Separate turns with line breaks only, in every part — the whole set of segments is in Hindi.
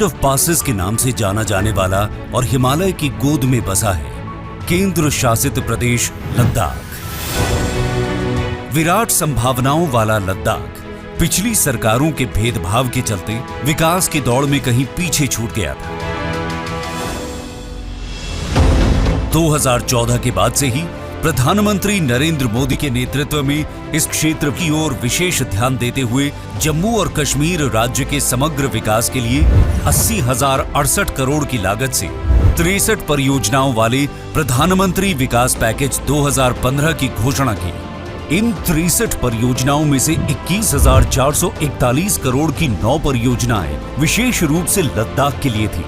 लैंड ऑफ पासेस के नाम से जाना जाने वाला और हिमालय की गोद में बसा है केंद्र शासित प्रदेश लद्दाख। विराट संभावनाओं वाला लद्दाख पिछली सरकारों के भेदभाव के चलते विकास की दौड़ में कहीं पीछे छूट गया था। 2014 के बाद से ही प्रधानमंत्री नरेंद्र मोदी के नेतृत्व में इस क्षेत्र की ओर विशेष ध्यान देते हुए जम्मू और कश्मीर राज्य के समग्र विकास के लिए 80,068 करोड़ की लागत से 63 परियोजनाओं वाले प्रधानमंत्री विकास पैकेज 2015 की घोषणा की। इन 63 परियोजनाओं में से 21,441 करोड़ की 9 परियोजनाएं विशेष रूप से लद्दाख के लिए थी।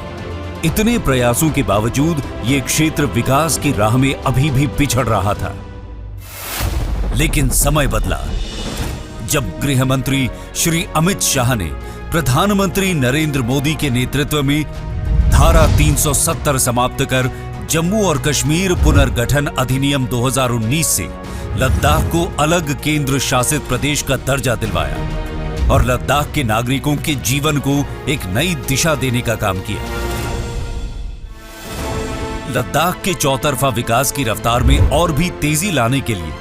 इतने प्रयासों के बावजूद ये क्षेत्र विकास की राह में अभी भी पिछड़ रहा था। लेकिन समय बदला जब गृह मंत्री श्री अमित शाह ने प्रधानमंत्री नरेंद्र मोदी के नेतृत्व में धारा 370 समाप्त कर जम्मू और कश्मीर पुनर्गठन अधिनियम 2019 से लद्दाख को अलग केंद्र शासित प्रदेश का दर्जा दिलवाया और लद्दाख के नागरिकों के जीवन को एक नई दिशा देने का काम किया। लद्दाख के चौतरफा विकास की रफ्तार में और भी तेजी लाने के लिए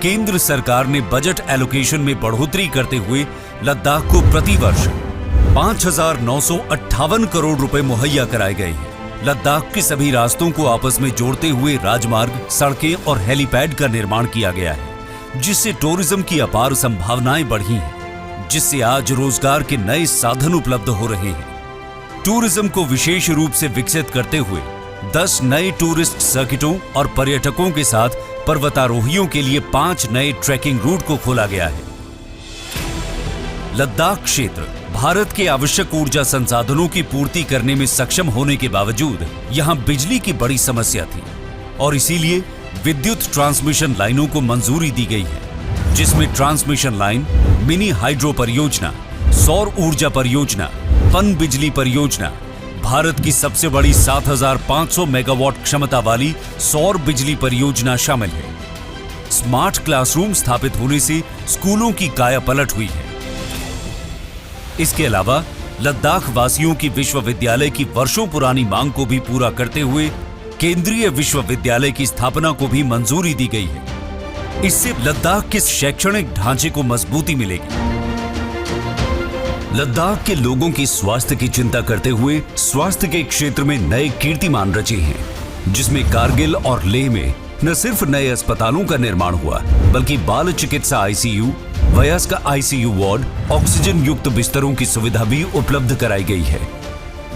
केंद्र सरकार ने बजट एलोकेशन में बढ़ोतरी करते हुए लद्दाख को प्रतिवर्ष 5,958 करोड़ रुपए मुहैया कराए गए हैं। लद्दाख के सभी रास्तों को आपस में जोड़ते हुए राजमार्ग, सड़कें और हेलीपैड का निर्माण किया गया है, जिससे टूरिज्म की अपार संभावनाएं बढ़ी हैं, जिससे आज रोजगार के नए साधन उपलब्ध हो रहे हैं। टूरिज्म को विशेष रूप से विकसित करते हुए 10 नए टूरिस्ट सर्किटों और पर्यटकों के साथ पर्वतारोहियों के लिए 5 नए ट्रैकिंग रूट को खोला गया है। लद्दाख क्षेत्र भारत के आवश्यक ऊर्जा संसाधनों की पूर्ति करने में सक्षम होने के बावजूद यहां बिजली की बड़ी समस्या थी और इसीलिए विद्युत ट्रांसमिशन लाइनों को मंजूरी दी गई है, जिसमें ट्रांसमिशन लाइन, मिनी हाइड्रो परियोजना, सौर ऊर्जा परियोजना, पन बिजली परियोजना, भारत की सबसे बड़ी 7,500 मेगावाट क्षमता वाली सौर बिजली परियोजना शामिल है। स्मार्ट क्लासरूम स्थापित होने से स्कूलों की कायापलट हुई है। इसके अलावा लद्दाख वासियों की विश्वविद्यालय की वर्षों पुरानी मांग को भी पूरा करते हुए केंद्रीय विश्वविद्यालय की स्थापना को भी मंजूरी दी गई है। इससे लद्दाख के शैक्षणिक ढांचे को मजबूती मिलेगी। लद्दाख के लोगों की स्वास्थ्य की चिंता करते हुए स्वास्थ्य के क्षेत्र में नए कीर्तिमान रचे हैं, जिसमें कारगिल और लेह में न सिर्फ नए अस्पतालों का निर्माण हुआ, बल्कि बाल चिकित्सा आईसीयू, वयस्क आईसीयू वार्ड, ऑक्सीजन युक्त बिस्तरों की सुविधा भी उपलब्ध कराई गई है।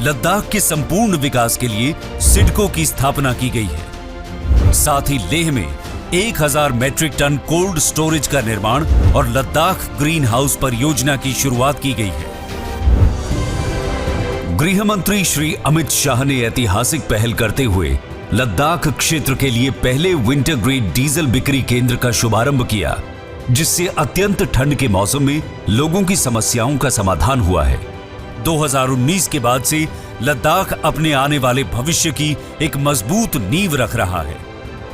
लद्दाख के संपूर्ण विकास के लिए सिडको की स्थापना की गई है। साथ ही लेह में 1,000 मैट्रिक टन कोल्ड स्टोरेज का निर्माण और लद्दाख ग्रीन हाउस परियोजना की शुरुआत की गई है। गृह मंत्री श्री अमित शाह ने ऐतिहासिक पहल करते हुए लद्दाख क्षेत्र के लिए पहले विंटर ग्रेड डीजल बिक्री केंद्र का शुभारंभ किया, जिससे अत्यंत ठंड के मौसम में लोगों की समस्याओं का समाधान हुआ है। 2019 के बाद से लद्दाख अपने आने वाले भविष्य की एक मजबूत नींव रख रहा है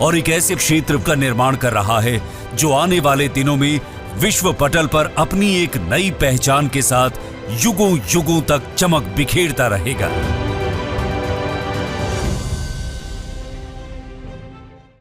और एक ऐसे क्षेत्र का निर्माण कर रहा है जो आने वाले दिनों में विश्व पटल पर अपनी एक नई पहचान के साथ युगों युगों तक चमक बिखेरता रहेगा।